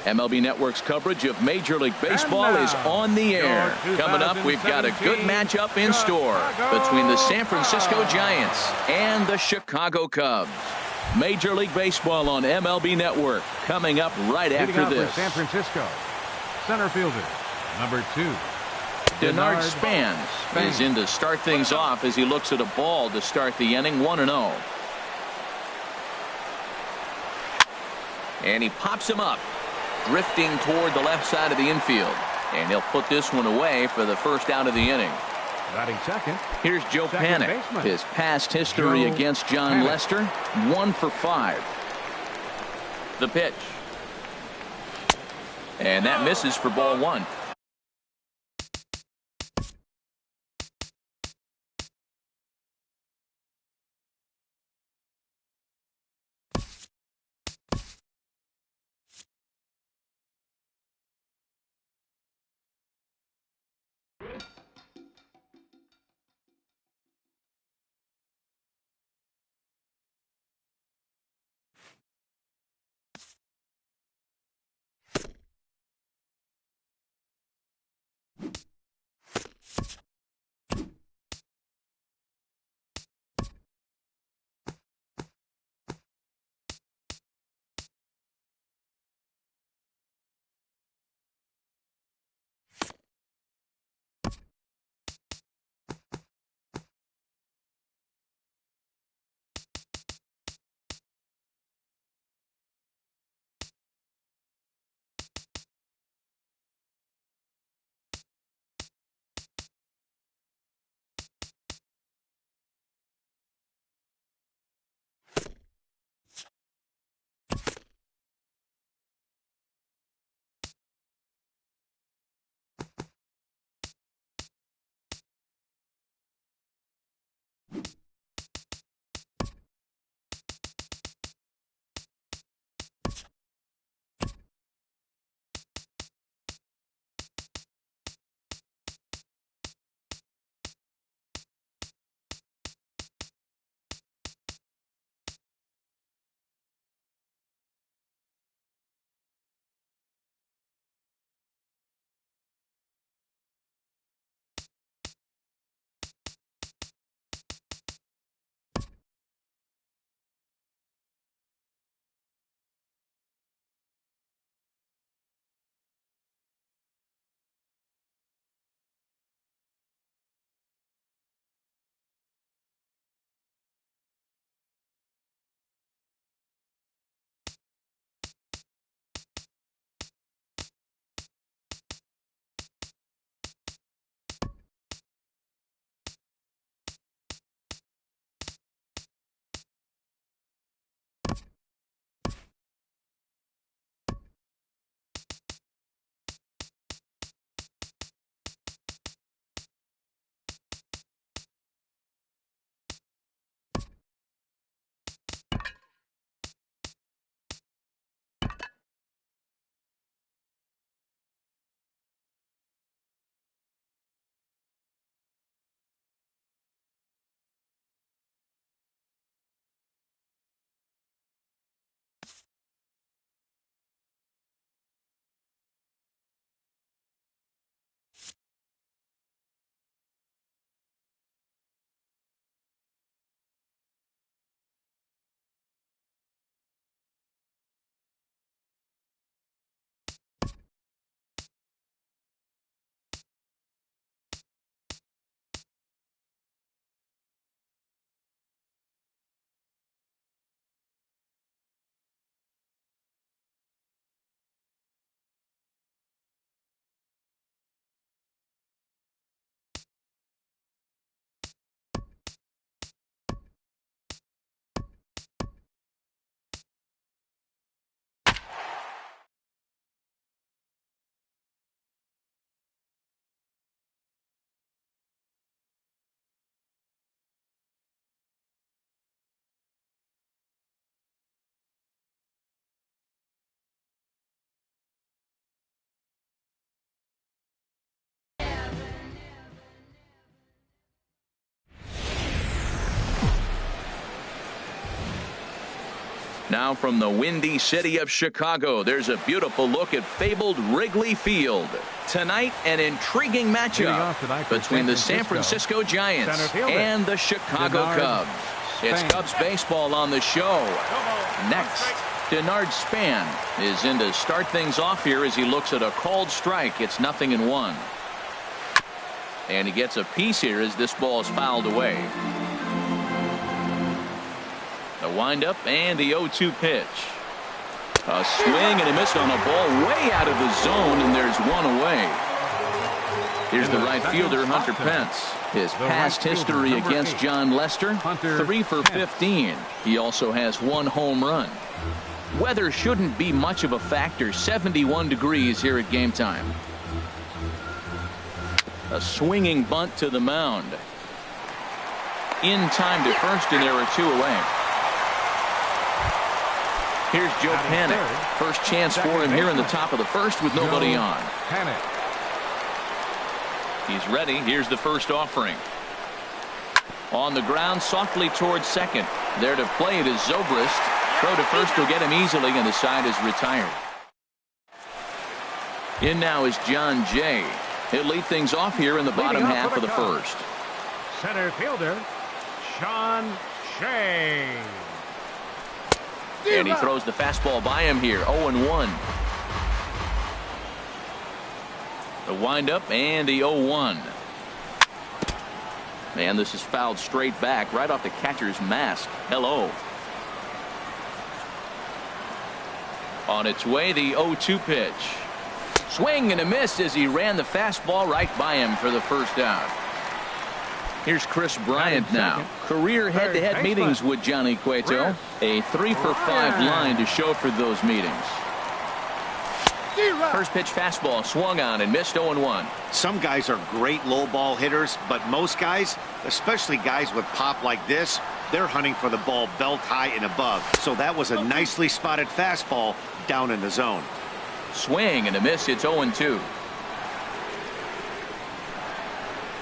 MLB Network's coverage of Major League Baseball is on the air. Coming up, we've got a good matchup in store between the San Francisco Giants and the Chicago Cubs. Major League Baseball on MLB Network coming up right after this. For San Francisco, center fielder, number 2. Denard Spans is in to start things off as he looks at a ball to start the inning, 1-0. And he pops him up, drifting toward the left side of the infield. And he'll put this one away for the first out of the inning. Batting second. Here's Joe Panik. His past history against John Lester, 1 for 5. The pitch. And that misses for ball 1. Now from the windy city of Chicago, there's a beautiful look at fabled Wrigley Field. Tonight, an intriguing matchup between the San Francisco Giants and the Chicago Cubs. It's Cubs baseball on the show. Next, Denard Span is in to start things off here as he looks at a called strike. It's 0-1. And he gets a piece here as this ball is fouled away. The windup and the 0-2 pitch. A swing and a miss on a ball way out of the zone, and there's one away. Here's the right fielder, Hunter Pence. His past history against John Lester, 3 for 15. He also has 1 home run. Weather shouldn't be much of a factor. 71 degrees here at game time. A swinging bunt to the mound. In time to first, and there are 2 away. Here's Joe Panic. First chance for him here in the top of the first with nobody on. He's ready. Here's the first offering. On the ground, softly towards second. There to play it is Zobrist. Throw to first will get him easily, and the side is retired. In now is John Jay. He'll lead things off here in the bottom half of the first. Center fielder, Sean Shea. And he throws the fastball by him here. 0-1. The windup and the 0-1. Man, this is fouled straight back right off the catcher's mask. Hello. On its way, the 0-2 pitch. Swing and a miss as he ran the fastball right by him for the first out. Here's Chris Bryant now. Career head-to-head meetings with Johnny Cueto. A 3 for 5 line to show for those meetings. First pitch fastball swung on and missed. 0-1. Some guys are great low ball hitters, but most guys, especially guys with pop like this, they're hunting for the ball belt high and above. So that was a nicely spotted fastball down in the zone. Swing and a miss. It's 0-2.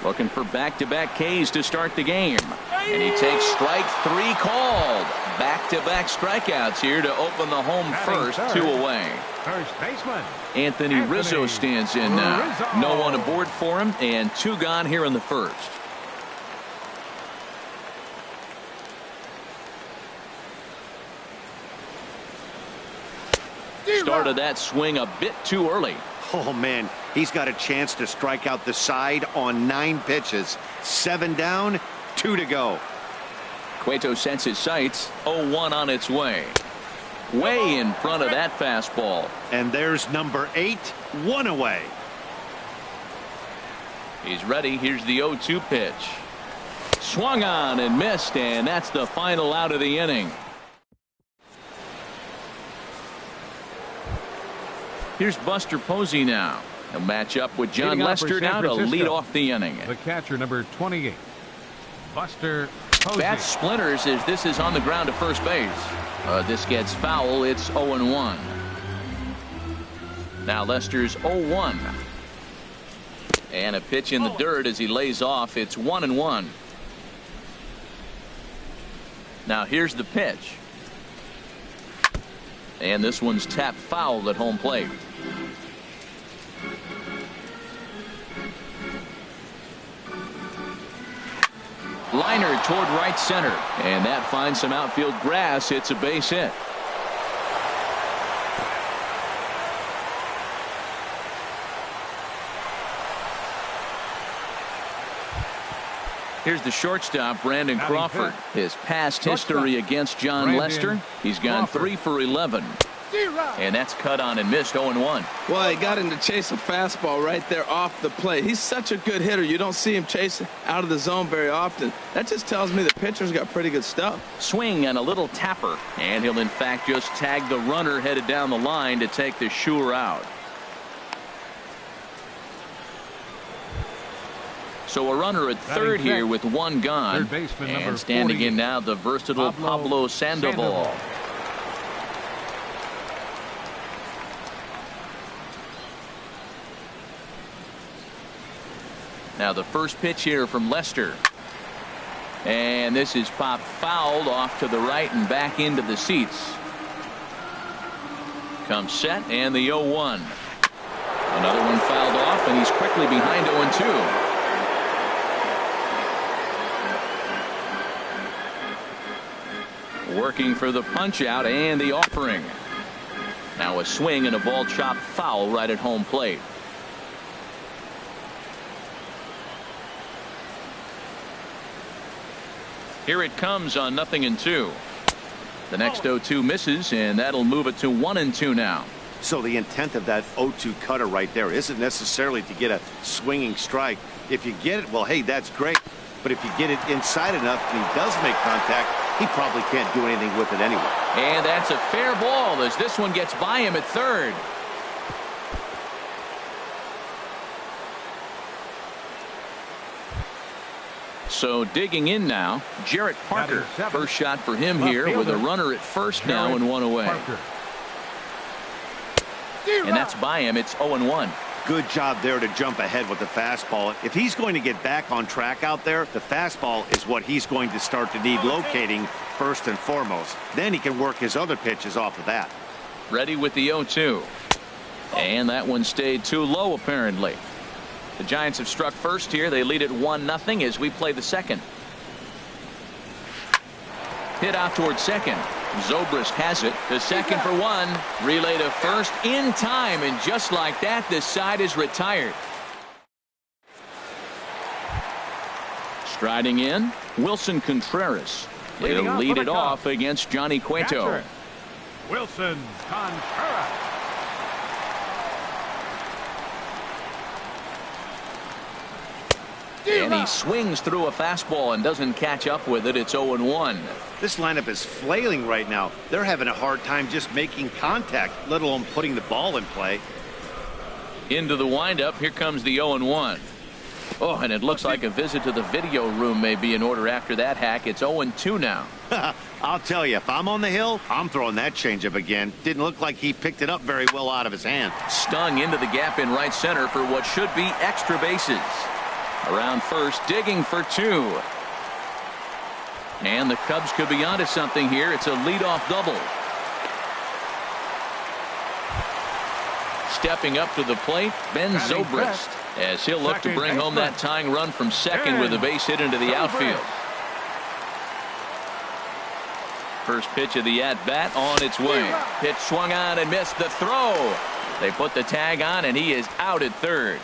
Looking for back-to-back Ks to start the game. And he takes strike 3 called. Back-to-back strikeouts here to open the home first. 2 away. First baseman Anthony Rizzo stands in now. No one aboard for him, and 2 gone here in the first. Started that swing a bit too early. Oh, man, he's got a chance to strike out the side on 9 pitches. 7 down, 2 to go. Cueto sets his sights. 0-1 on its way. Way in front of that fastball. And there's number 8, 1 away. He's ready. Here's the 0-2 pitch. Swung on and missed, and that's the final out of the inning. Here's Buster Posey now. He'll match up with John Lester now to lead off the inning. The catcher, number 28, Buster Posey. Bat splinters as this is on the ground to first base. This gets foul. It's 0-1. Now Lester's 0-1. And a pitch in the dirt as he lays off. It's 1-1. Now here's the pitch. And this one's tapped foul at home plate. Liner toward right center. And that finds some outfield grass. It's a base hit. Here's the shortstop, Brandon Crawford. His past history against John Lester. He's gone 3 for 11. And that's cut on and missed. 0-1. Well, he got him to chase a fastball right there off the plate. He's such a good hitter. You don't see him chasing out of the zone very often. That just tells me the pitcher's got pretty good stuff. Swing and a little tapper. And he'll in fact just tag the runner headed down the line to take the sure out. So a runner at third here with 1 gone. And standing in now the versatile Pablo Sandoval. Now the first pitch here from Lester. And this is popped fouled off to the right and back into the seats. comes set and the 0-1. Another one fouled off, and he's quickly behind 0-2. Working for the punch out and the offering. Now a swing and a ball chopped foul right at home plate. Here it comes on 0-2. The next 0-2 misses, and that'll move it to 1-2 now. So the intent of that 0-2 cutter right there isn't necessarily to get a swinging strike. If you get it, well, hey, that's great. But if you get it inside enough and he does make contact, he probably can't do anything with it anyway. And that's a fair ball as this one gets by him at third. So digging in now, Jarrett Parker. First shot for him here with a runner at first now and one away. And that's by him. It's 0-1. Good job there to jump ahead with the fastball. If he's going to get back on track out there, the fastball is what he's going to start to need locating first and foremost. Then he can work his other pitches off of that. Ready with the 0-2. And that one stayed too low apparently. The Giants have struck first here. They lead at 1-0 as we play the second. Hit out towards second. Zobrist has it. The second for one. Relay to first in time, and just like that, this side is retired. Striding in, Wilson Contreras. He'll lead it off against Johnny Cueto. Wilson Contreras. And he swings through a fastball and doesn't catch up with it. It's 0-1. This lineup is flailing right now. They're having a hard time just making contact, let alone putting the ball in play. Into the windup. Here comes the 0-1. Oh, and it looks like a visit to the video room may be in order after that hack. It's 0-2 now. I'll tell you, if I'm on the hill, I'm throwing that changeup again. Didn't look like he picked it up very well out of his hand. Stung into the gap in right center for what should be extra bases. Around first, digging for two. And the Cubs could be onto something here. It's a leadoff double. Stepping up to the plate, Ben Zobrist, as he'll look to bring home that tying run from second with a base hit into the outfield. First pitch of the at-bat on its way. Pitch swung on and missed the throw. They put the tag on, and he is out at third.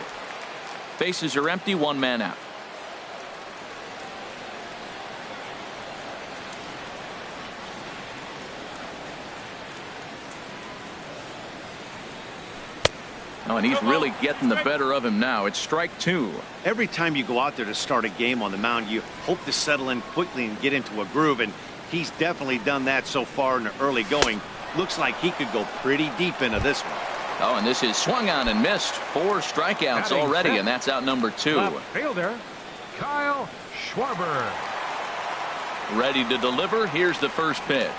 Bases are empty, one man out. Oh, and he's really getting the better of him now. It's strike two. Every time you go out there to start a game on the mound, you hope to settle in quickly and get into a groove, and he's definitely done that so far in the early going. Looks like he could go pretty deep into this one. Oh, and this is swung on and missed. 4 strikeouts already, and that's out number 2. Left fielder, Kyle Schwarber. Ready to deliver. Here's the first pitch.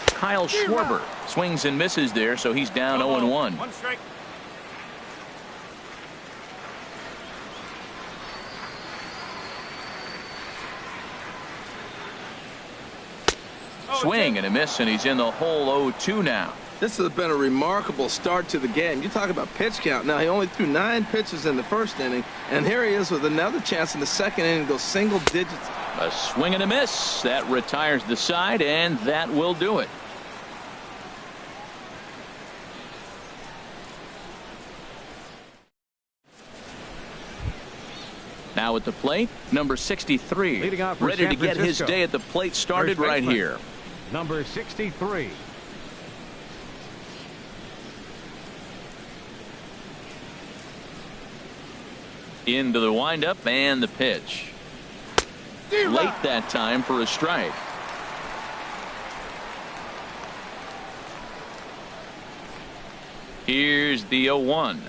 Kyle Schwarber swings and misses there, so he's down 0-1. 1 strike. Swing and a miss, and he's in the hole 0-2 now. This has been a remarkable start to the game. You talk about pitch count. Now, he only threw 9 pitches in the first inning, and here he is with another chance in the second inning to go single digits. A swing and a miss. That retires the side, and that will do it. Now at the plate, number 63. Ready to get his day at the plate started right here. Number 63. Into the windup and the pitch. Late that time for a strike. Here's the 0-1.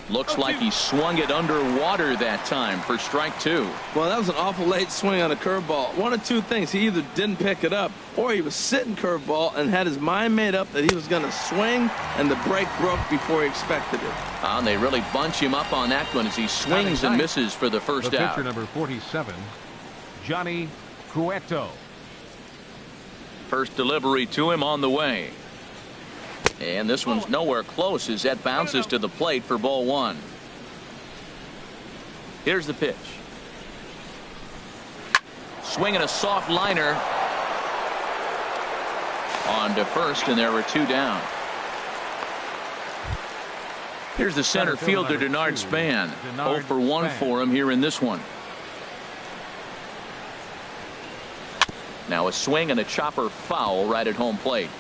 Looks like he swung it underwater that time for strike 2. Well, that was an awful late swing on a curveball. One of two things. He either didn't pick it up or he was sitting curveball and had his mind made up that he was going to swing, and the break broke before he expected it. And they really bunch him up on that one as he swings and misses for the first out. Pitcher number 47, Johnny Cueto. First delivery to him on the way. And this one's nowhere close as that bounces to the plate for ball one. Here's the pitch. Swinging a soft liner on to first, and there were two down. Here's the center fielder, Denard Span. 0 for 1 for him here in this one. Now a swing and a chopper foul right at home plate.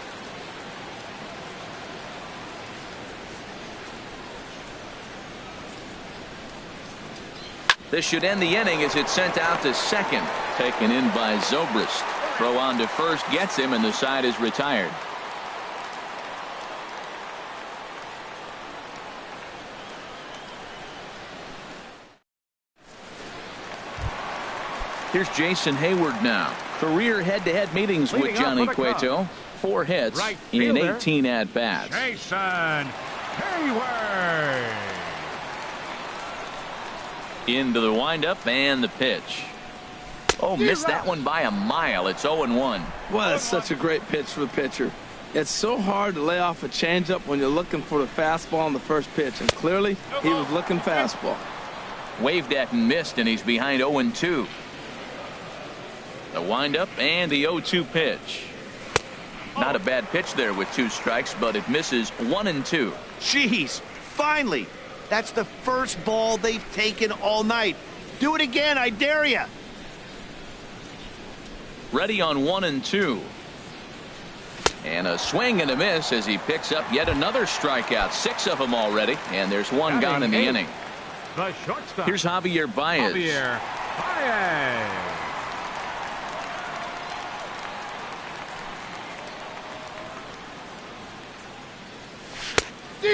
This should end the inning as it's sent out to second. Taken in by Zobrist. Throw on to first gets him, and the side is retired. Here's Jason Hayward now. Career head-to-head meetings with Johnny Cueto. 4 hits in 18 at-bats. Jason Hayward. Into the windup and the pitch. Oh, missed that one by a mile. It's 0-1. Well, that's such a great pitch for the pitcher. It's so hard to lay off a changeup when you're looking for the fastball on the first pitch, and clearly he was looking fastball. Waved at and missed, and he's behind 0-2. The windup and the 0-2 pitch. Not a bad pitch there with 2 strikes, but it misses 1-2. Jeez, finally. That's the first ball they've taken all night. Do it again, I dare you. Ready on 1-2. And a swing and a miss as he picks up yet another strikeout. 6 of them already, and there's 1 gone in the inning. The shortstop. Here's Javier Baez. Javier Baez.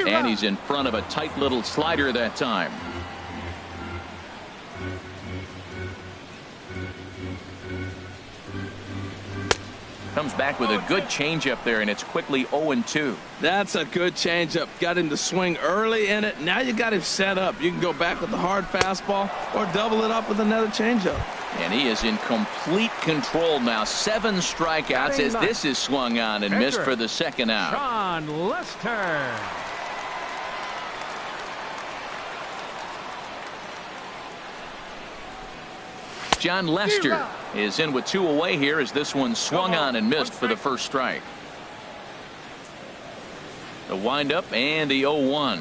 And he's in front of a tight little slider that time. Comes back with a good changeup there, and it's quickly 0-2. That's a good changeup. Got him to swing early in it. Now you got him set up. You can go back with the hard fastball or double it up with another changeup. And he is in complete control now. 7 strikeouts as this is swung on and missed for the second out. John Lester. John Lester is in with 2 away here as this one swung on and missed for the first strike. The windup and the 0-1.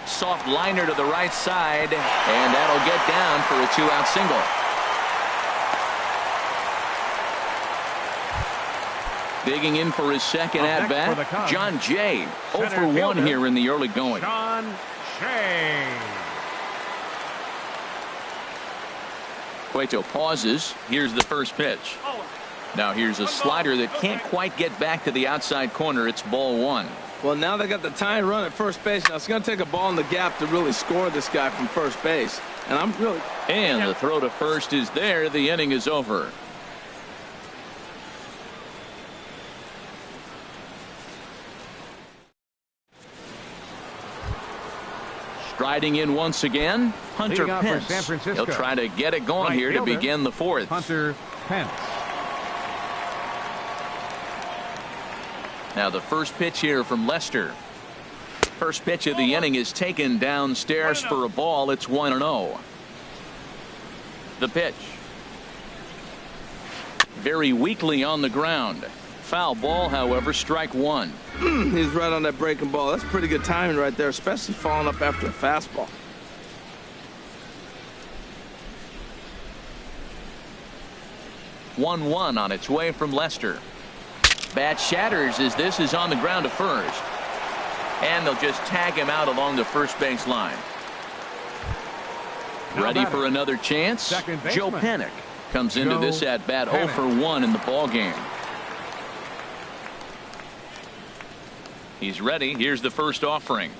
Soft liner to the right side, and that'll get down for a 2-out single. Digging in for his second at-bat, John Jay. 0 for 1 here in the early going. John Jay. Cueto pauses. Here's the first pitch. Now here's a slider that can't quite get back to the outside corner. It's ball 1. Well, now they got the tying run at first base. Now it's going to take a ball in the gap to really score this guy from first base. And I'm really... And the throw to first is there. The inning is over. Striding in once again, Hunter Pence. He'll try to get it going here to begin the 4th. Hunter Pence. Now the first pitch here from Lester. First pitch of the inning is taken downstairs for a ball. It's 1-0. The pitch. Very weakly on the ground. Foul ball, however, strike 1. He's right on that breaking ball. That's pretty good timing right there, especially falling up after a fastball. One on its way from Lester. Bat shatters as this is on the ground to first. And they'll just tag him out along the first base line. Ready for another chance? Joe Panik comes into this at bat 0 for 1 in the ball game. He's ready. Here's the first offering.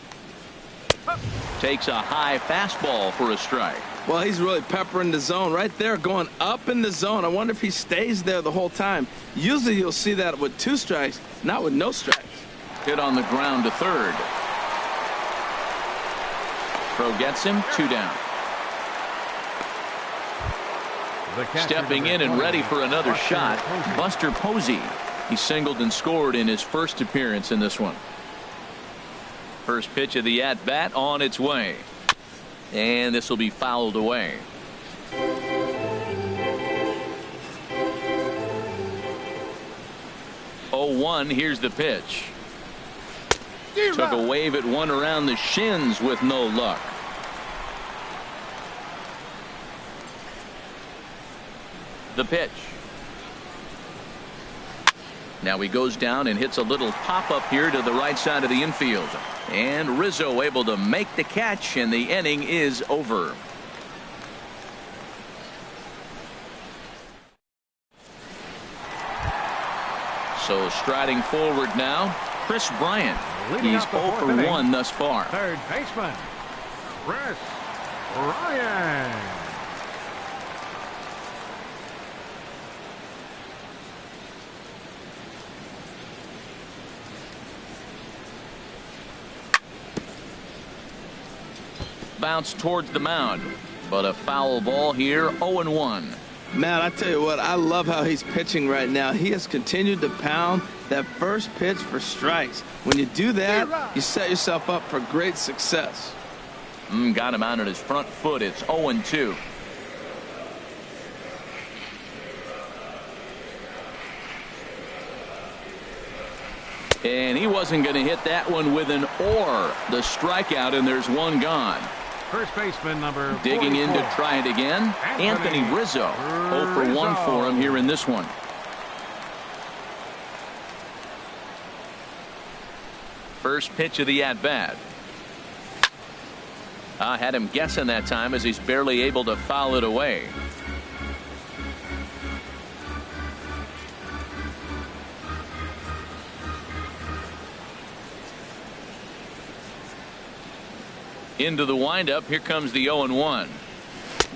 Takes a high fastball for a strike. Well, he's really peppering the zone right there, going up in the zone. I wonder if he stays there the whole time. Usually you'll see that with 2 strikes, not with no strikes. Hit on the ground to third. Throw gets him, 2 down. Stepping in and ready for another shot, Buster Posey. He singled and scored in his first appearance in this one. First pitch of the at-bat on its way. And this will be fouled away. 0-1, here's the pitch. Took a wave at one around the shins with no luck. The pitch. Now he goes down and hits a little pop-up here to the right side of the infield. And Rizzo able to make the catch, and the inning is over. So striding forward now, Chris Bryant. He's 0 for 1 thus far. Third baseman, Chris Bryant. Bounce towards the mound, but a foul ball here. 0-1. Man, I tell you what, I love how he's pitching right now. He has continued to pound that first pitch for strikes. When you do that, you set yourself up for great success. Got him out on his front foot. It's 0-2. And he wasn't going to hit that one with an or. The strikeout, and there's one gone. First baseman number Digging in to try it again, Anthony Rizzo. 0 for 1 for him here in this one. First pitch of the at-bat. I had him guessing that time as he's barely able to foul it away. Into the windup. Here comes the 0-1.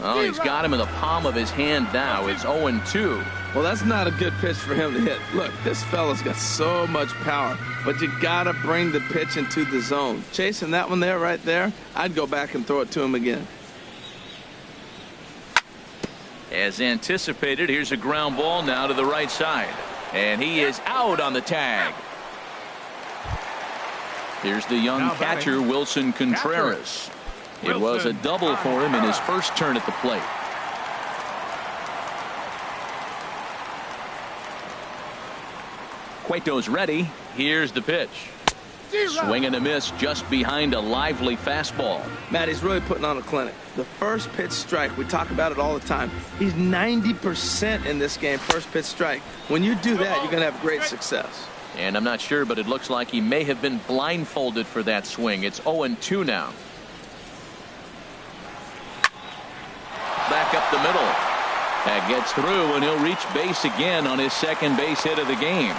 Oh, he's got him in the palm of his hand now. It's 0-2. Well, that's not a good pitch for him to hit. Look, this fella's got so much power, but you got to bring the pitch into the zone. Chasing that one there, right there, I'd go back and throw it to him again. As anticipated, here's a ground ball now to the right side. And he is out on the tag. Here's the young catcher, Wilson Contreras. It was a double for him in his first turn at the plate. Cueto's ready. Here's the pitch. Swing and a miss just behind a lively fastball. Matt, he's really putting on a clinic. The first pitch strike, we talk about it all the time. He's 90% in this game, first pitch strike. When you do that, you're going to have great success. And I'm not sure, but it looks like he may have been blindfolded for that swing. It's 0-2 now. Back up the middle. That gets through, and he'll reach base again on his second base hit of the game.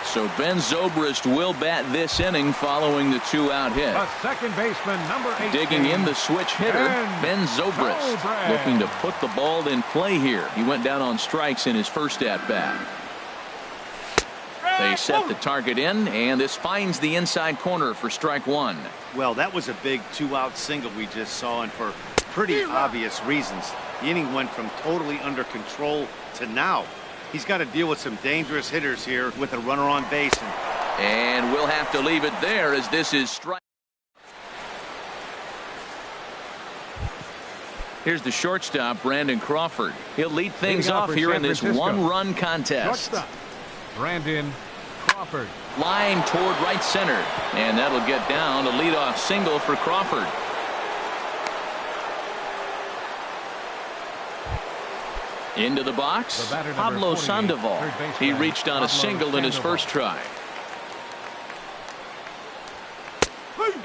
So Ben Zobrist will bat this inning following the two-out hit. The second baseman, number 18. Digging in the switch hitter, Ben Zobrist, looking to put the ball in play here. He went down on strikes in his first at-bat. They set the target in, and this finds the inside corner for strike one. Well, that was a big two-out single we just saw, and for pretty obvious reasons. The inning went from totally under control to now. He's got to deal with some dangerous hitters here with a runner on base. And we'll have to leave it there as this is strike. Here's the shortstop, Brandon Crawford. He'll lead things off here in this one-run contest. Shortstop, Brandon Crawford. Line toward right center, and that'll get down. A leadoff single for Crawford. Into the box, Pablo Sandoval. He reached on a single in his first try.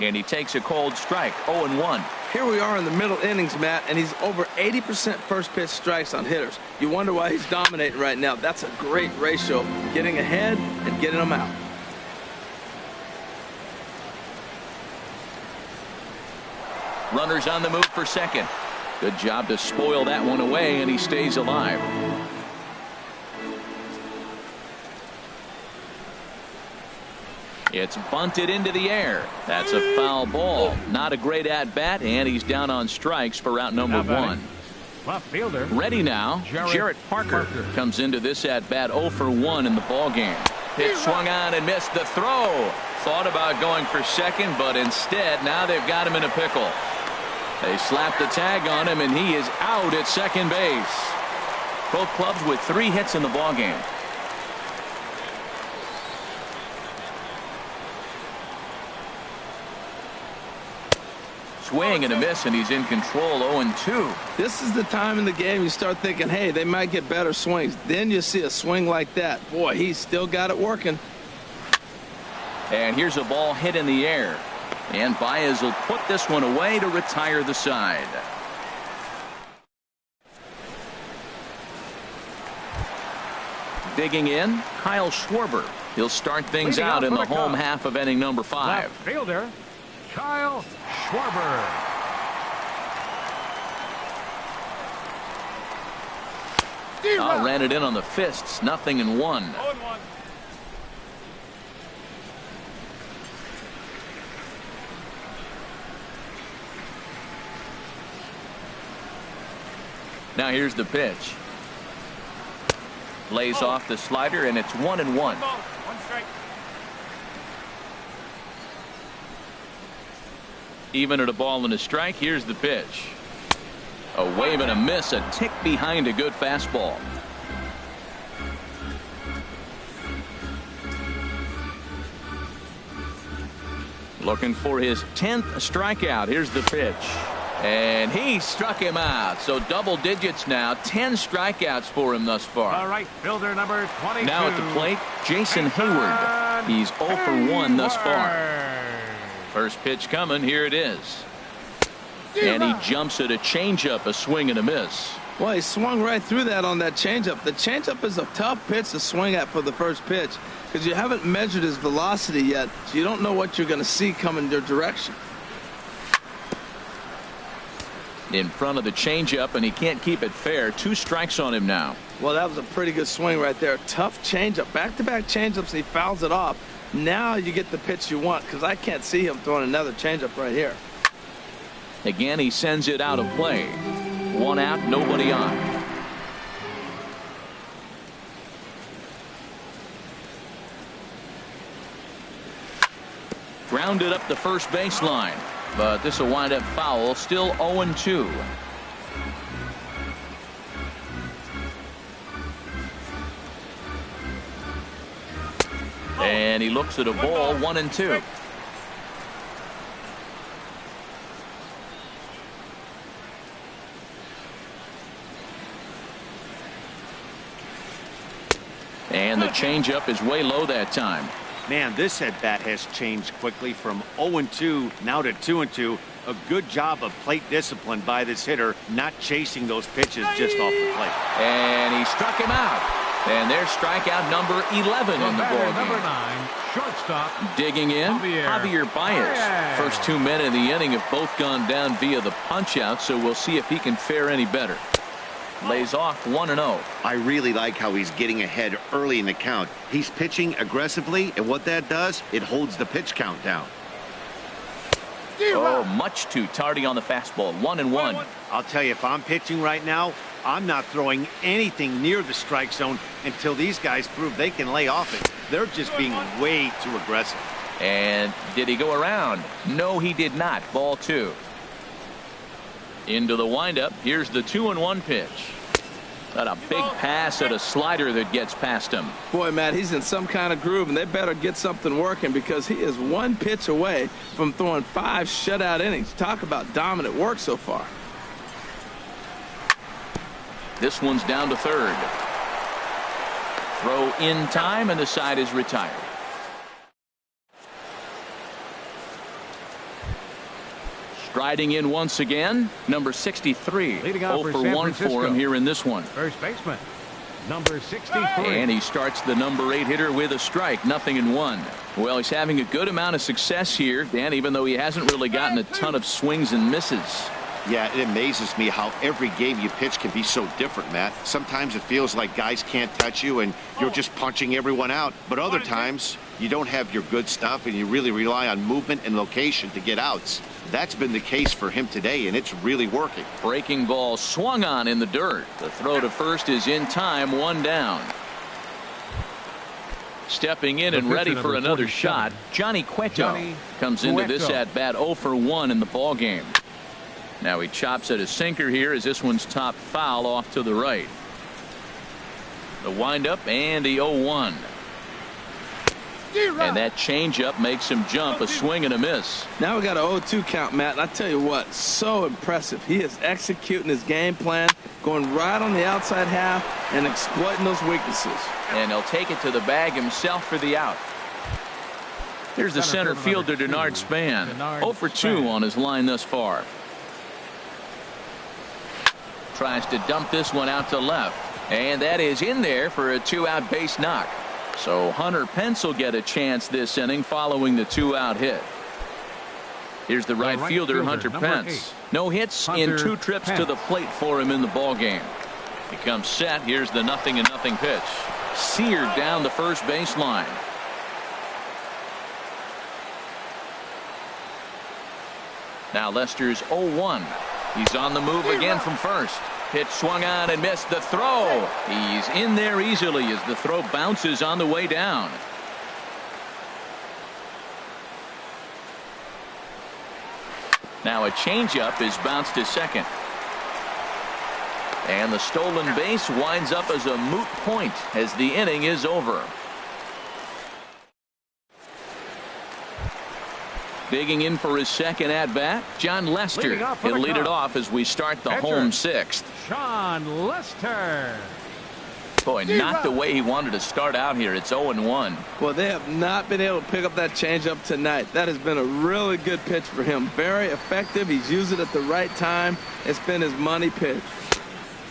And he takes a cold strike, 0-1. Here we are in the middle innings, Matt, and he's over 80% first pitch strikes on hitters. You wonder why he's dominating right now. That's a great ratio, getting ahead and getting them out. Runners on the move for second. Good job to spoil that one away, and he stays alive. It's bunted into the air. That's a foul ball. Not a great at-bat, and he's down on strikes for out number one. Left fielder. Ready now. Jarrett Parker comes into this at-bat 0 for 1 in the ballgame. Pitch swung on and missed the throw. Thought about going for second, but instead now they've got him in a pickle. They slapped the tag on him, and he is out at second base. Both clubs with 3 hits in the ballgame. Swing and a miss, and he's in control. 0-2. This is the time in the game you start thinking, hey, they might get better swings. Then you see a swing like that. Boy, he's still got it working. And here's a ball hit in the air. And Baez will put this one away to retire the side. Digging in, Kyle Schwarber. He'll start things out in the home half of inning number 5. Left fielder, Kyle Schwarber. Ran it in on the fists. 0-1. Now here's the pitch. Lays off the slider, and it's 1-1. Even at a ball and a strike. Here's the pitch. A wave and a miss, a tick behind a good fastball. Looking for his 10th strikeout. Here's the pitch. And he struck him out. So double digits now. 10 strikeouts for him thus far. All right, fielder number 22. Now at the plate, Jason Hayward. He's 0 for 1 thus far. First pitch coming. Here it is. And he jumps at a changeup, a swing and a miss. Well, he swung right through that on that changeup. The changeup is a tough pitch to swing at for the first pitch because you haven't measured his velocity yet, so you don't know what you're going to see coming your direction. In front of the changeup, and he can't keep it fair. 2 strikes on him now. Well, that was a pretty good swing right there. Tough changeup. Back-to-back changeups, and he fouls it off. Now you get the pitch you want because I can't see him throwing another changeup right here. Again, he sends it out of play. 1 out, nobody on. Grounded up the first baseline. But this will wind up foul. Still 0-2. And he looks at a ball. 1-2. And the changeup is way low that time. Man, this at bat has changed quickly from 0-2 now to 2-2. A good job of plate discipline by this hitter, not chasing those pitches just off the plate. And he struck him out. And there's strikeout number 11 in the ball Number game. 9, shortstop. Digging in, Javier Baez. First 2 men in the inning have both gone down via the punch-out, so we'll see if he can fare any better. Lays off 1-0. I really like how he's getting ahead early in the count. He's pitching aggressively, and what that does, it holds the pitch count down. Oh, much too tardy on the fastball. 1-1. I'll tell you, if I'm pitching right now, I'm not throwing anything near the strike zone until these guys prove they can lay off it. They're just being way too aggressive. And did he go around? No, he did not. Ball 2. Into the windup. Here's the 2-1 pitch. Got a big pass at a slider that gets past him. Boy, Matt, he's in some kind of groove, and they better get something working because he is 1 pitch away from throwing 5 shutout innings. Talk about dominant work so far. This one's down to third. Throw in time, and the side is retired. Striding in once again, number 63. Leading off 0 for for San 1 Francisco. for him here in this one. First baseman, number 63. And he starts the number 8 hitter with a strike. 0-1. Well, he's having a good amount of success here, Dan, even though he hasn't really gotten a ton of swings and misses. Yeah, it amazes me how every game you pitch can be so different, Matt. Sometimes it feels like guys can't touch you and you're just punching everyone out. But other times, you don't have your good stuff and you really rely on movement and location to get outs. That's been the case for him today, and it's really working. Breaking ball swung on in the dirt. The throw to first is in time. 1 down. Stepping in The and pitcher, ready for number another 47. shot, Johnny Cueto Johnny comes into this Cueto. at bat 0 for 1 in the ball game. Now he chops at a sinker here as this one's top foul off to the right. The windup and the 0-1. And that changeup makes him jump, a swing and a miss. Now we got an 0-2 count, Matt. And I tell you what, so impressive. He is executing his game plan, going right on the outside half and exploiting those weaknesses. And he'll take it to the bag himself for the out. Here's the center fielder, Denard Span. 0 for 2 on his line thus far. Tries to dump this one out to left. And that is in there for a 2-out base knock. So Hunter Pence will get a chance this inning following the 2-out hit. Here's the right fielder, Hunter Pence. No hits in 2 trips to the plate for him in the ball game. He comes set. Here's the 0-0 pitch. Seared down the first baseline. Now Lester's 0-1. He's on the move again from first. Pitch swung on and missed. The throw. He's in there easily as the throw bounces on the way down. Now a changeup is bounced to second. And the stolen base winds up as a moot point as the inning is over. Digging in for his second at-bat, John Lester. He'll lead it off as we start the home sixth. Sean Lester. Boy, not the way he wanted to start out here. It's 0-1. Well, they have not been able to pick up that changeup tonight. That has been a really good pitch for him. Very effective. He's used it at the right time. It's been his money pitch.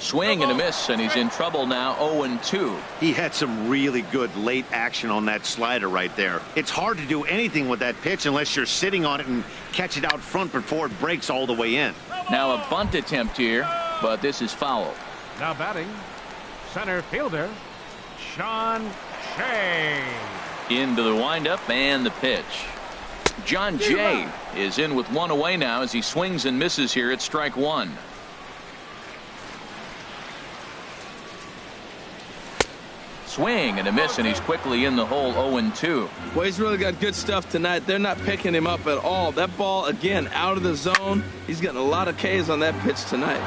Swing and a miss, and he's in trouble now, 0-2. He had some really good late action on that slider right there. It's hard to do anything with that pitch unless you're sitting on it and catch it out front before it breaks all the way in. Now a bunt attempt here, but this is foul. Now batting, center fielder, Sean Shea. Into the windup and the pitch. John Jay is in with one away now as he swings and misses here at strike one. Swing and a miss, and he's quickly in the hole, 0-2. Well, he's really got good stuff tonight. They're not picking him up at all. That ball, again, out of the zone. He's getting a lot of Ks on that pitch tonight.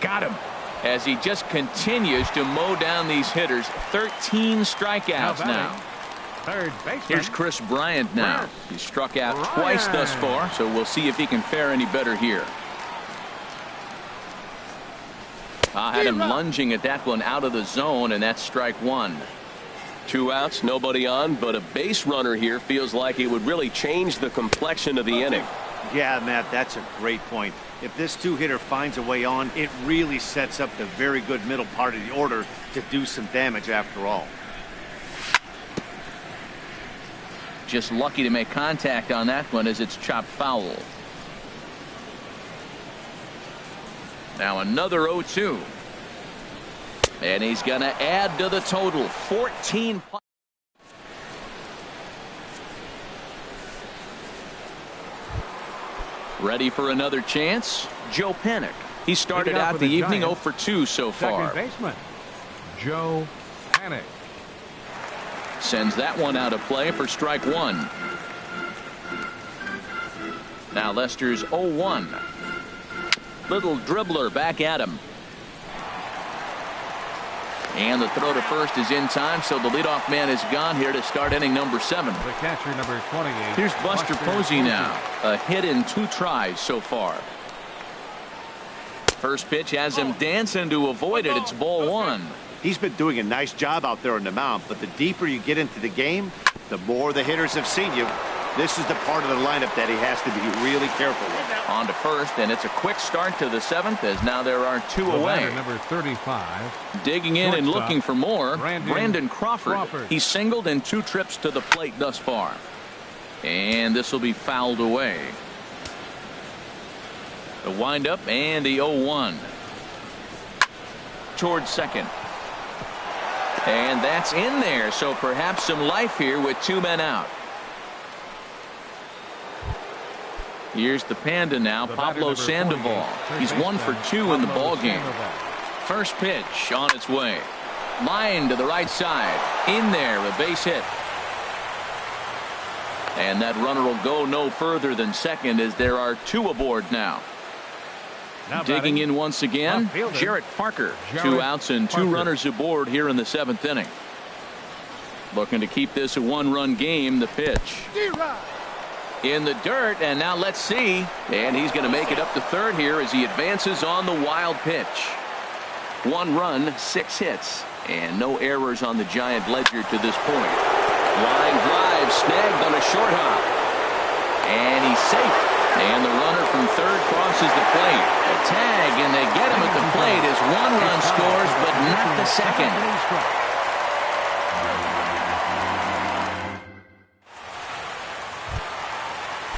Got him. As he just continues to mow down these hitters. 13 strikeouts now. Third baseman. Here's Chris Bryant now. He's struck out twice thus far, so we'll see if he can fare any better here. I had him lunging at that one out of the zone, and that's strike one. 2 outs, nobody on, but a base runner here feels like it would really change the complexion of the inning. Yeah, Matt, that's a great point. If this two-hitter finds a way on, it really sets up the very good middle part of the order to do some damage after all. Just lucky to make contact on that one as it's chopped foul. Now another 0-2. And he's going to add to the total. 14. Ready for another chance? Joe Panik. He started out the evening 0 for 2 so far. Second baseman, Joe Panik. Sends that one out of play for strike one. Now Lester's 0-1. Little dribbler back at him. And the throw to first is in time, so the leadoff man is gone here to start inning number 7. The catcher, number 28. Here's Buster Posey now. A hit in 2 tries so far. First pitch has him dancing to avoid it. It's ball 1. He's been doing a nice job out there on the mound, but the deeper you get into the game, the more the hitters have seen you. This is the part of the lineup that he has to be really careful with. On to first, and it's a quick start to the 7th as now there are 2 away. Number 35. Digging in and looking for more, Brandon Crawford. He's singled in 2 trips to the plate thus far. And this will be fouled away. The windup and the 0-1. Towards second. And that's in there, so perhaps some life here with 2 men out. Here's the Panda now, Pablo Sandoval. He's 1 for 2 in the ball game. First pitch on its way. Line to the right side. In there, a base hit. And that runner will go no further than second as there are 2 aboard now. Digging in once again, Jarrett Parker. 2 outs and 2 runners aboard here in the 7th inning. Looking to keep this a 1-run game. The pitch. In the dirt, and now let's see. And he's going to make it up to third here as he advances on the wild pitch. 1 run, 6 hits, and no errors on the Giant ledger to this point. Line drive snagged on a short hop. And he's safe. And the runner from third crosses the plate. A tag, and they get him at the plate as 1 run scores, but not the second.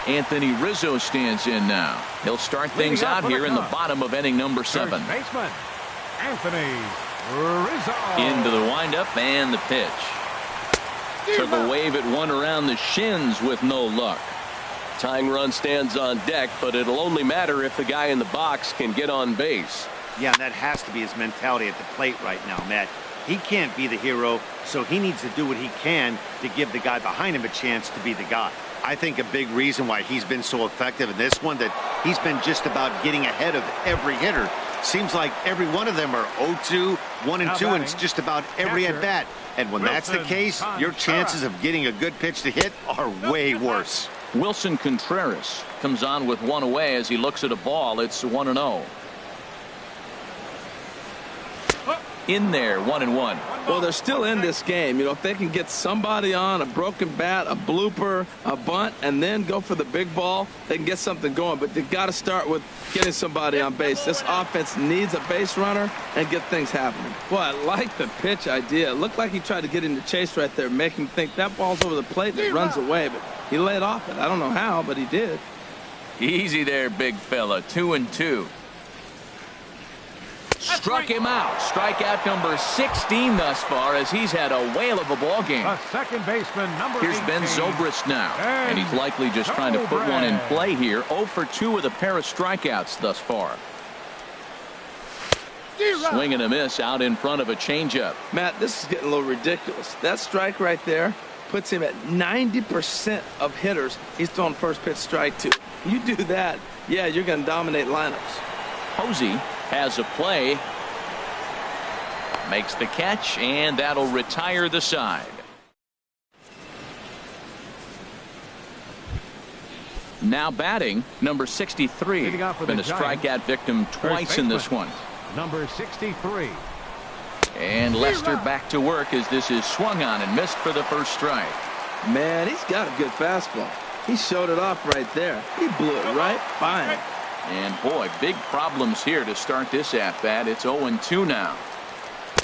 Anthony Rizzo stands in now. He'll start things out here in the bottom of inning number 7. Baseman Anthony Rizzo. Into the windup and the pitch. Took a wave at one around the shins with no luck. Tying run stands on deck, but it'll only matter if the guy in the box can get on base. Yeah, and that has to be his mentality at the plate right now, Matt. He can't be the hero, so he needs to do what he can to give the guy behind him a chance to be the guy. I think a big reason why he's been so effective in this one, that he's been just about getting ahead of every hitter. Seems like every one of them are 0-2, 1-2, and it's just about every at-bat. And when that's the case, your chances of getting a good pitch to hit are way worse. Wilson Contreras comes on with 1 away as he looks at a ball. It's 1-0. In there, 1-1. Well, they're still in this game. You know, if they can get somebody on, a broken bat, a blooper, a bunt, and then go for the big ball, they can get something going. But they've got to start with getting somebody on base. This offense needs a base runner and get things happening. Boy, I like the pitch idea. It looked like he tried to get into chase right there, make him think that ball's over the plate and it runs away. But he laid off it. I don't know how, but he did. Easy there, big fella. 2-2. Struck him out. Strikeout number 16 thus far as he's had a whale of a ball game. The second baseman, number Here's 18, Ben Zobrist now. And he's likely just trying to put one in play here. 0 for 2 with a pair of strikeouts thus far. Swing and a miss out in front of a changeup. Matt, this is getting a little ridiculous. That strike right there puts him at 90% of hitters he's throwing first pitch strike to. You do that, yeah, you're going to dominate lineups. Posey has a play. Makes the catch, and that'll retire the side. Now batting, number 63. Been a strikeout victim twice in this one. Number 63. And Lester back to work as this is swung on and missed for the first strike. Man, he's got a good fastball. He showed it off right there. He blew it right by him. And boy, big problems here to start this at-bat. It's 0-2 now.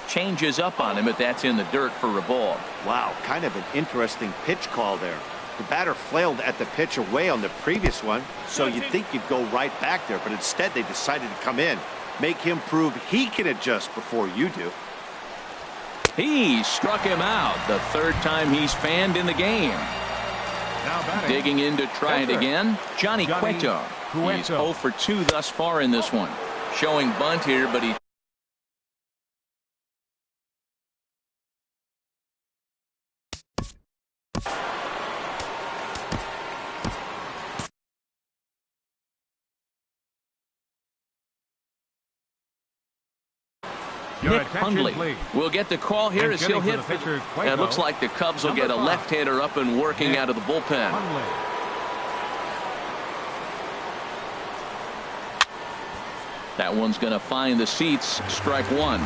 Changes up on him, but that's in the dirt for a ball. Wow, kind of an interesting pitch call there. The batter flailed at the pitch away on the previous one, so you'd think you'd go right back there, but instead they decided to come in. Make him prove he can adjust before you do. He struck him out. The 3rd time he's fanned in the game. Digging in to try it again, Johnny Cueto. He's 0 for 2 thus far in this one. Showing bunt here, but he Nick Hundley will get the call here as he'll hit. And it looks like the Cubs will get a left-hander up and working out of the bullpen. That one's going to find the seats. Strike 1.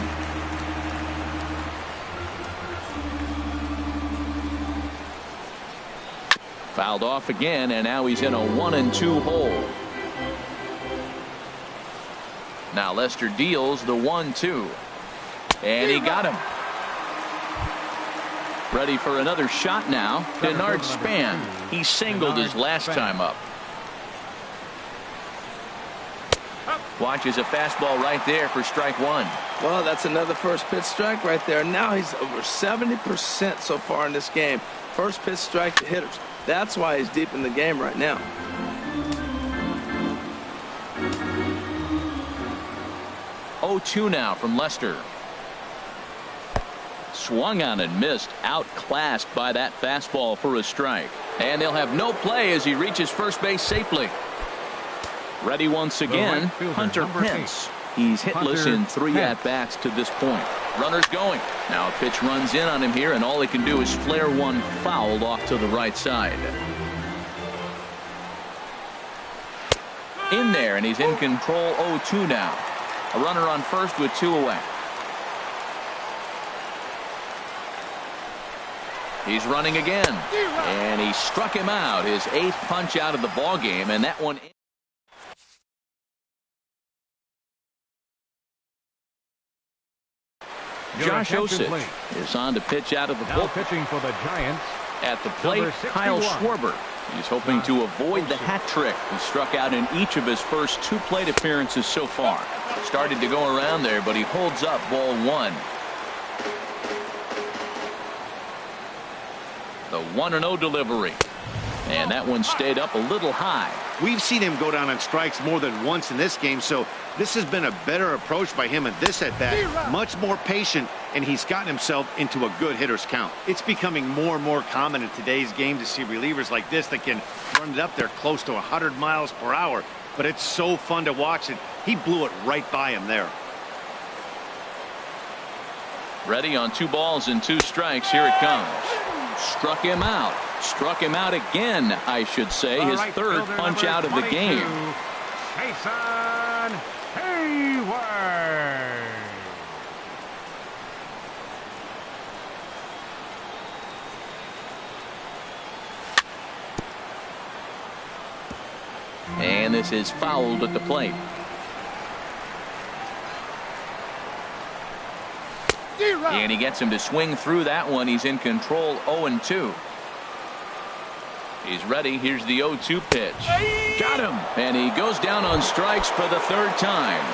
Fouled off again, and now he's in a 1-2 hole. Now Lester deals the 1-2. And he got him. Ready for another shot now. Denard Span. He singled his last time up. Watches a fastball right there for strike 1. Well, that's another first pitch strike right there. Now he's over 70% so far in this game. First pitch strike to hitters. That's why he's deep in the game right now. 0-2 now from Lester. Swung on and missed. Outclassed by that fastball for a strike. And they'll have no play as he reaches first base safely. Ready once again, Hunter Pence. He's hitless in 3 at-bats to this point. Runner's going. Now a pitch runs in on him here, and all he can do is flare one foul off to the right side. In there, and he's in control. 0-2 now. A runner on first with 2 away. He's running again, and he struck him out. His 8th punch out of the ball game, and that one. Josh Osich is on to pitch out of the bullpen. Pitching for the Giants. At the plate, Kyle Schwarber. He's hoping to avoid the hat trick. He struck out in each of his first 2 plate appearances so far. Started to go around there, but he holds up ball 1. The 1-0 delivery. And that one stayed up a little high. We've seen him go down on strikes more than once in this game, so this has been a better approach by him at this at-bat. Much more patient, and he's gotten himself into a good hitter's count. It's becoming more and more common in today's game to see relievers like this that can run it up there close to 100 miles per hour. But it's so fun to watch it. He blew it right by him there. Ready on 2 balls and 2 strikes. Here it comes. Struck him out. Struck him out again, I should say. His 3rd punch out of the game. Jason Hayward. And this is fouled at the plate. And he gets him to swing through that one. He's in control. 0-2. He's ready. Here's the 0-2 pitch. Got him. And he goes down on strikes for the 3rd time.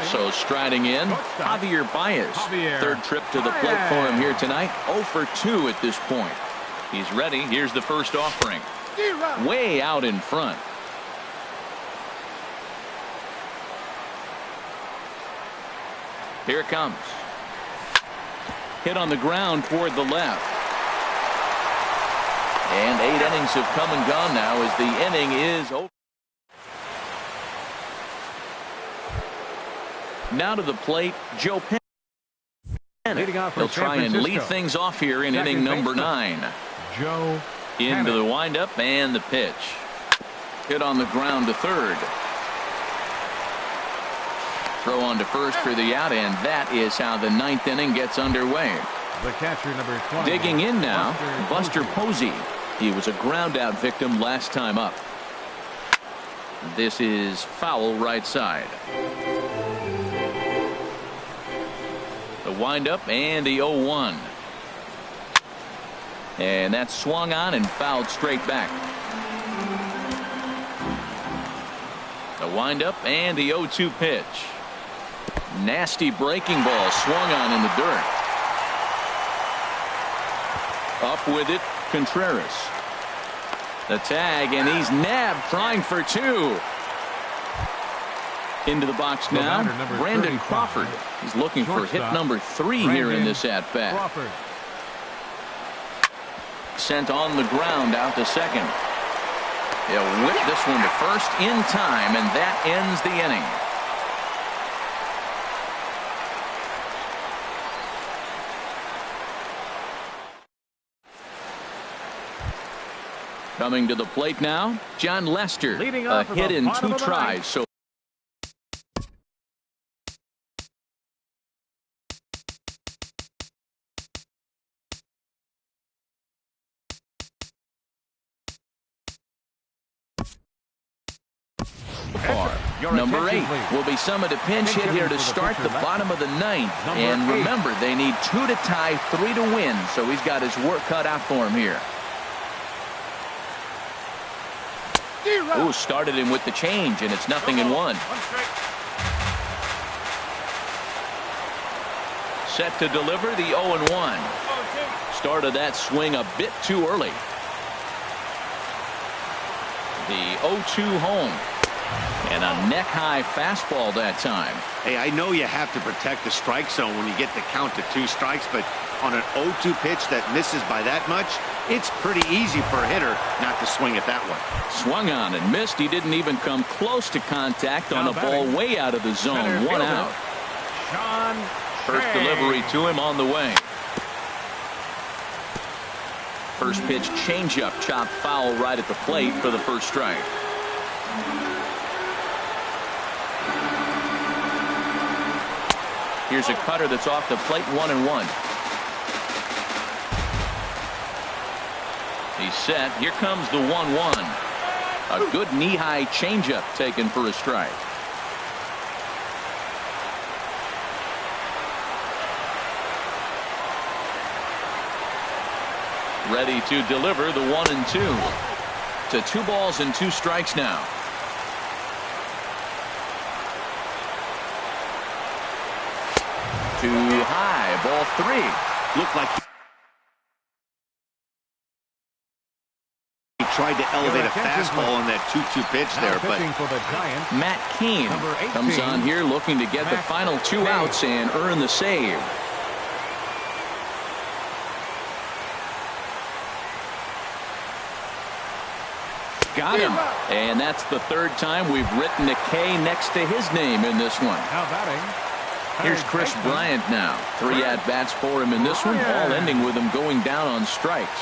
So striding in, Javier Baez. 3rd trip to the plate for him here tonight. 0-2 at this point. He's ready. Here's the first offering. Way out in front. Here it comes. Hit on the ground toward the left. And 8 innings have come and gone now as the inning is over. Now to the plate, Joe Penn. He'll try and lead things off here in inning number 9. Joe into the windup and the pitch. Hit on the ground to 3rd. Throw on to first for the out, and that is how the 9th inning gets underway. The catcher, number 20. Digging in now, Buster Posey. He was a ground out victim last time up. This is foul right side. The windup and the 0-1. And that's swung on and fouled straight back. The windup and the 0-2 pitch. Nasty breaking ball swung on in the dirt. Up with it, Contreras. The tag, and he's nabbed, trying for 2. Into the box now, Brandon Crawford. He's looking for hit number 3 here in this at-bat. Sent on the ground out to second. He'll whip this one to first in time, and that ends the inning. Coming to the plate now, John Lester. A hit in 2 tries. So number 8 will be summoned a pinch hit here to start the bottom of the 9th. And remember, they need 2 to tie, 3 to win. So he's got his work cut out for him here. Ooh, started him with the change, and it's 0-1. Set to deliver the 0-1. Started that swing a bit too early. The 0-2 home. And a neck-high fastball that time. Hey, I know you have to protect the strike zone when you get the count to 2 strikes, but on an 0-2 pitch that misses by that much, it's pretty easy for a hitter not to swing at that one. Swung on and missed. He didn't even come close to contact on a ball way out of the zone. 1 out. First delivery to him on the way. First pitch changeup chopped foul right at the plate for the first strike. Here's a cutter that's off the plate. 1-1. He's set. Here comes the 1-1. A good knee-high changeup taken for a strike. Ready to deliver the 1-2. To 2 balls and 2 strikes now. Too high. Ball 3. Looked like he tried to elevate a fastball on that 2-2 pitch there, but Matt Cain comes on here looking to get the final 2 outs and earn the save. Got him. And that's the 3rd time we've written a K next to his name in this one. Here's Chris Bryant now. 3 at-bats for him in this one, all ending with him going down on strikes.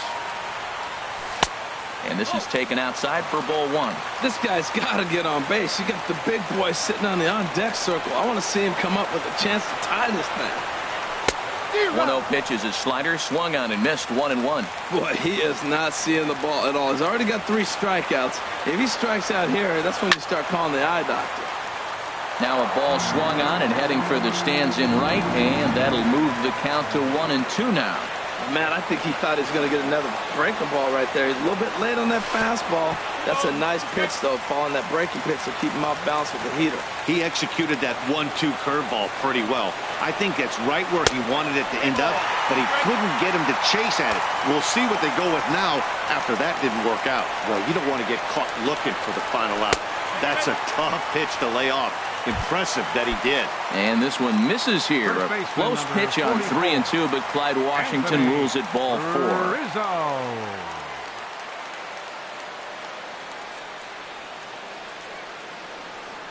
And this is taken outside for ball 1. This guy's got to get on base. You got the big boy sitting on the on-deck circle. I want to see him come up with a chance to tie this thing. 1-0 pitch is his slider, swung on and missed. 1-1. Boy, he is not seeing the ball at all. He's already got 3 strikeouts. If he strikes out here, that's when you start calling the eye doctor. Now a ball swung on and heading for the stands in right, and that'll move the count to 1-2 now. Man, I think he thought he was going to get another breaking ball right there. He's a little bit late on that fastball. That's a nice pitch, though, following that breaking pitch to keep him off balance with the heater. he executed that 1-2 curveball pretty well. I think that's right where he wanted it to end up, but he couldn't get him to chase at it. We'll see what they go with now after that didn't work out. Well, you don't want to get caught looking for the final out. That's a tough pitch to lay off. Impressive that he did. And this one misses here. A close pitch on 3-2, but Clyde Washington rules it ball 4.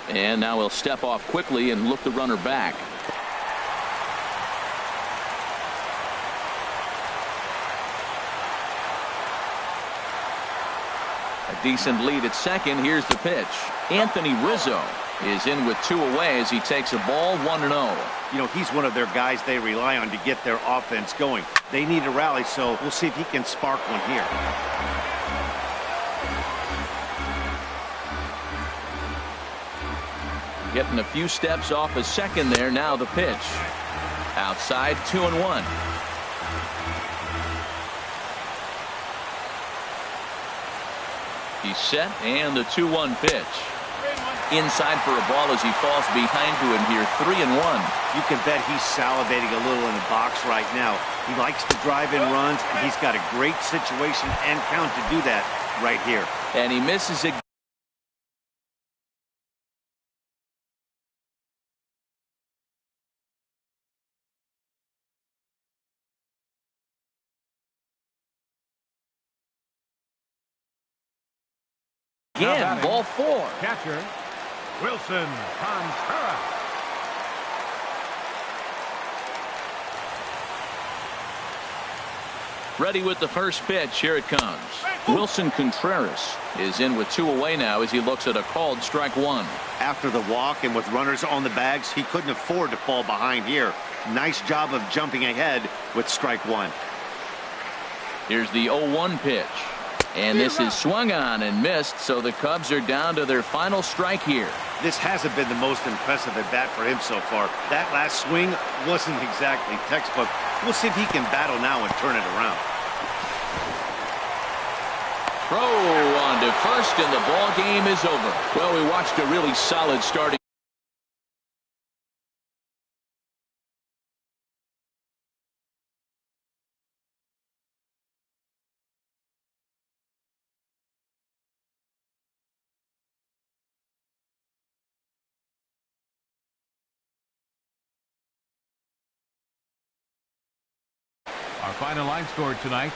And now he'll step off quickly and look the runner back. A decent lead at second. Here's the pitch. Anthony Rizzo is in with 2 away as he takes a ball 1-0. You know, he's one of their guys they rely on to get their offense going. They need a rally, so we'll see if he can spark one here. Getting a few steps off a second there. Now the pitch. Outside, 2-1. He's set, and the 2-1 pitch. Inside for a ball as he falls behind to him here. 3-1. You can bet he's salivating a little in the box right now. He likes to drive in runs, and he's got a great situation and count to do that right here. And he misses again. Again, ball 4. Catcher, Wilson Contreras. Ready with the first pitch. Here it comes. Wilson Contreras is in with 2 away now as he looks at a called strike 1. After the walk and with runners on the bags, he couldn't afford to fall behind here. Nice job of jumping ahead with strike 1. Here's the 0-1 pitch. And this is swung on and missed, so the Cubs are down to their final strike here. This hasn't been the most impressive at bat for him so far. That last swing wasn't exactly textbook. We'll see if he can battle now and turn it around. Throw on to first, and the ball game is over. Well, we watched a really solid starting Our final line score tonight,